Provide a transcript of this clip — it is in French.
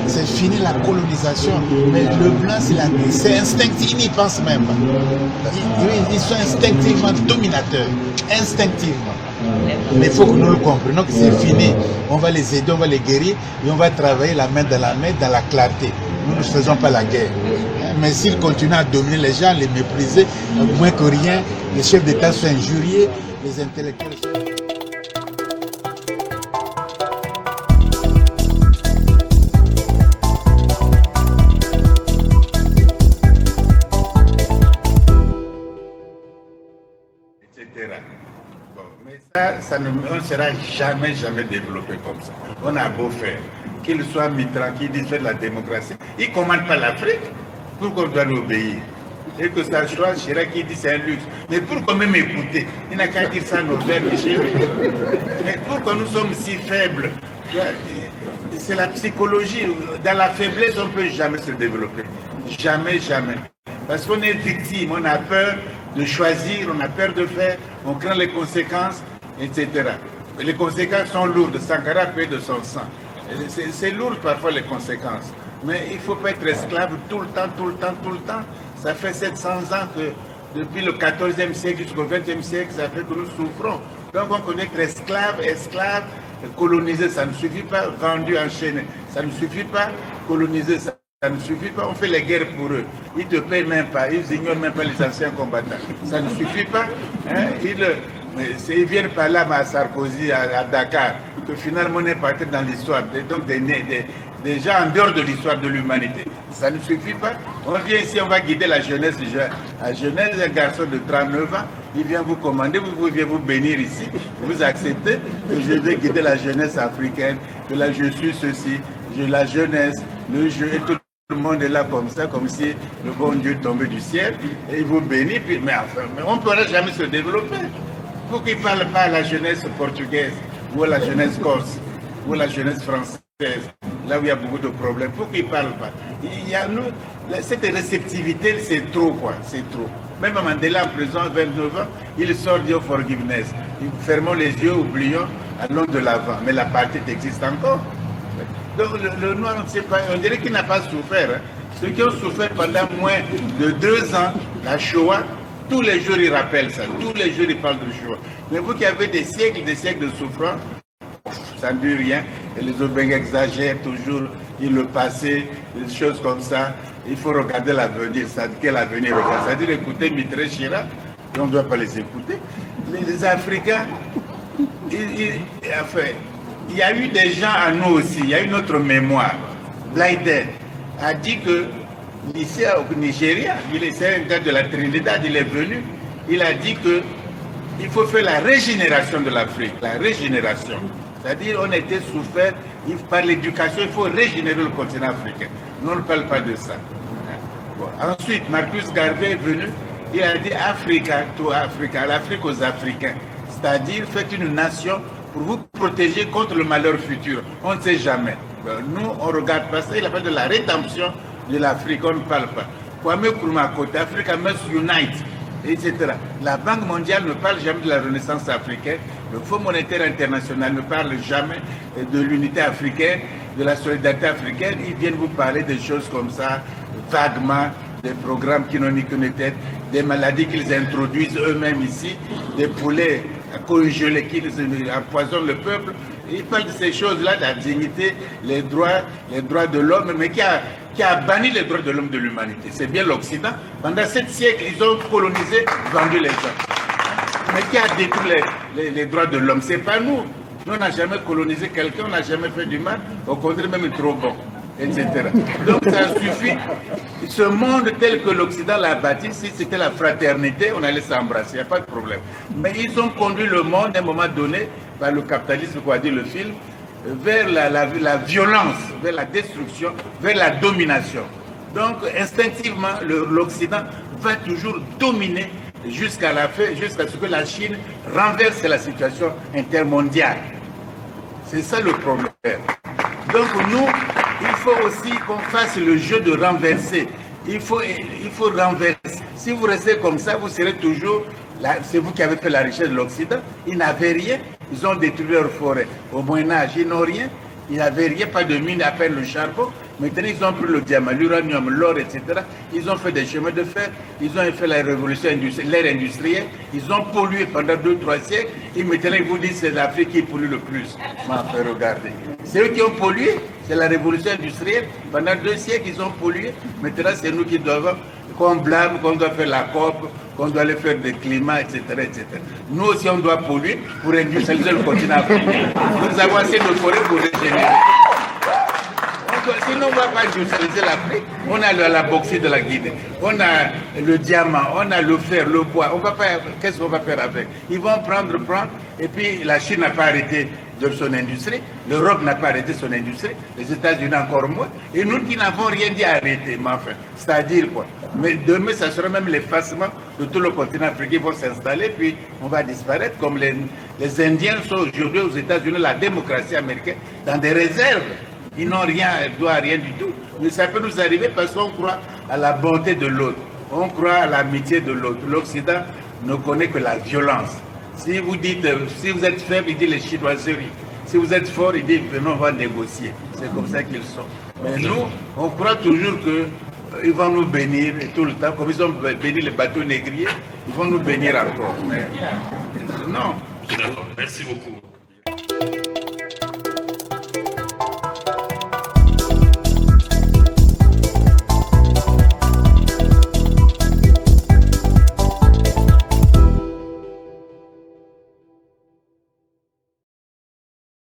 C'est fini la colonisation, mais le blanc, c'est instinctif, ils n'y pensent même pas. Ils sont instinctivement dominateurs, instinctivement. Mais il faut que nous le comprenions que c'est fini. On va les aider, on va les guérir et on va travailler la main, dans la clarté. Nous ne faisons pas la guerre. Mais s'ils continuent à dominer les gens, les mépriser, moins que rien, les chefs d'État sont injuriés, les intellectuels sont... Bon, mais ça on ne sera jamais développé comme ça. On a beau faire, qu'il soit Mitterrand qui dit faire de la démocratie, il ne commande pas l'Afrique, pourquoi on doit l'obéir? Et que ça soit Chirac qui dit c'est un luxe. Mais pourquoi même écouter? Il n'a qu'à dire ça à nos pères chez lui. Mais pourquoi nous sommes si faibles? C'est la psychologie. Dans la faiblesse, on ne peut jamais se développer. Jamais. Parce qu'on est victime, on a peur de choisir, on a peur de faire, on craint les conséquences, etc. Les conséquences sont lourdes, Sankara paie de son sang. C'est lourd parfois les conséquences. Mais il ne faut pas être esclave tout le temps. Ça fait 700 ans que depuis le 14e siècle jusqu'au 20e siècle, ça fait que nous souffrons. Donc on connaît être esclave, colonisé, ça ne suffit pas, vendu, enchaîné, ça ne suffit pas, colonisé, ça ne suffit pas, on fait les guerres pour eux. Ils ne te payent même pas, ils ignorent même pas les anciens combattants. Ça ne suffit pas. Hein? Ils viennent par là à Sarkozy, à Dakar, que finalement on est parti dans l'histoire, donc des gens en dehors de l'histoire de l'humanité. Ça ne suffit pas. On vient ici, on va guider la jeunesse. À Genève, un garçon de 39 ans, il vient vous commander, vous vient vous bénir ici, vous acceptez que je vais guider la jeunesse africaine, que là je suis ceci, la jeunesse, le jeu, et tout le monde est là comme ça, comme si le bon Dieu tombait du ciel, et il vous bénit, mais on ne pourra jamais se développer. Pourquoi il ne parle pas à la jeunesse portugaise, ou à la jeunesse corse, ou à la jeunesse française, là où il y a beaucoup de problèmes? Pourquoi il ne parle pas? Cette réceptivité, c'est trop, quoi, c'est trop. Même Mandela, en prison, 29 ans, il sort du forgiveness. Fermons les yeux, oublions, allons de l'avant. Mais l'apartheid existe encore. Donc le noir, on ne sait pas, on dirait qu'il n'a pas souffert. Hein. Ceux qui ont souffert pendant moins de 2 ans, la Shoah, tous les jours ils rappellent ça, tous les jours ils parlent de Shoah. Mais vous qui avez des siècles de souffrance, ça ne dure rien. Et les Obengs exagèrent toujours, le passé, des choses comme ça. Il faut regarder l'avenir. Quel avenir regarde? C'est-à-dire écouter Mitre Chirac, on ne doit pas les écouter. Les Africains, il y a eu des gens à nous aussi, il y a une autre mémoire. Blyden a dit que ici au Nigeria, c'est un gars de la Trinidad, il est venu, il a dit qu'il faut faire la régénération de l'Afrique, la régénération. C'est-à-dire on était souffert par l'éducation, il faut régénérer le continent africain. Nous, on ne parle pas de ça. Bon. Ensuite, Marcus Garvey est venu, il a dit Africa to Africa, l'Afrique aux Africains. C'est-à-dire faites une nation pour vous protéger contre le malheur futur. On ne sait jamais. Nous, on ne regarde pas ça. Il a fait de la rédemption de l'Afrique, on ne parle pas. Kwame Nkrumah, côté Africa must unite, etc. La Banque mondiale ne parle jamais de la renaissance africaine. Le Fonds monétaire international ne parle jamais de l'unité africaine, de la solidarité africaine. Ils viennent vous parler des choses comme ça, vaguement, des programmes qui n'ont ni qu'une tête, des maladies qu'ils introduisent eux-mêmes ici, des poulets congelés qui empoisonnent le peuple. Ils parlent de ces choses-là, de la dignité, les droits de l'homme, mais qui a banni les droits de l'homme de l'humanité. C'est bien l'Occident. Pendant 7 siècles, ils ont colonisé, vendu les gens. Mais qui a détruit les droits de l'homme? C'est pas nous. Nous, on n'a jamais colonisé quelqu'un, on n'a jamais fait du mal, au contraire, même trop bon, etc. Donc ça suffit. Ce monde tel que l'Occident l'a bâti, si c'était la fraternité, on allait s'embrasser, il n'y a pas de problème. Mais ils ont conduit le monde à un moment donné, par le capitalisme, quoi dit le film, vers la violence, vers la destruction, vers la domination. Donc instinctivement, l'Occident va toujours dominer jusqu'à la fin, jusqu'à ce que la Chine renverse la situation intermondiale. C'est ça le problème. Donc nous, il faut aussi qu'on fasse le jeu de renverser. Il faut renverser. Si vous restez comme ça, vous serez toujours... C'est vous qui avez fait la richesse de l'Occident. Ils n'avaient rien. Ils ont détruit leurs forêts. Au Moyen-Âge, ils n'ont rien. Il n'y avait rien, pas de mine, à peine le charbon. Maintenant, ils ont pris le diamant, l'uranium, l'or, etc. Ils ont fait des chemins de fer, ils ont fait la révolution industrielle, l'ère industrielle. Ils ont pollué pendant 2-3 siècles. Et maintenant, ils vous disent que c'est l'Afrique qui pollue le plus. M'en fait regarder. C'est eux qui ont pollué, c'est la révolution industrielle. Pendant 2 siècles, ils ont pollué. Maintenant, c'est nous qui devons, qu'on blâme, qu'on doit faire la COP, qu'on doit aller faire des climats, etc., etc. Nous aussi, on doit polluer pour industrialiser le continent africain. Nous avons assez de forêts pour régénérer. Sinon, on ne va pas industrialiser l'Afrique. On a la bauxite de la Guinée, on a le diamant, on a le fer, le bois. On va pas. Qu'est-ce qu'on va faire avec? Ils vont prendre, et puis la Chine n'a pas arrêté de son industrie, l'Europe n'a pas arrêté son industrie, les États-Unis encore moins, et nous qui n'avons rien dit à arrêter, mais enfin, c'est-à-dire quoi? Mais demain, ça sera même l'effacement de tout le continent africain, vont s'installer, puis on va disparaître, comme les Indiens sont aujourd'hui aux États-Unis, la démocratie américaine, dans des réserves. Ils n'ont rien, ils doivent rien du tout. Mais ça peut nous arriver parce qu'on croit à la bonté de l'autre, on croit à l'amitié de l'autre. L'Occident ne connaît que la violence. Si vous dites, si vous êtes faible, il dit les chinoiseries. Si vous êtes fort, il dit venons, on va négocier. C'est comme ça qu'ils sont. Mais nous, on croit toujours qu'ils vont nous bénir et tout le temps. Comme ils ont béni les bateaux négriers, ils vont nous bénir encore. Mais non. D'accord, merci beaucoup.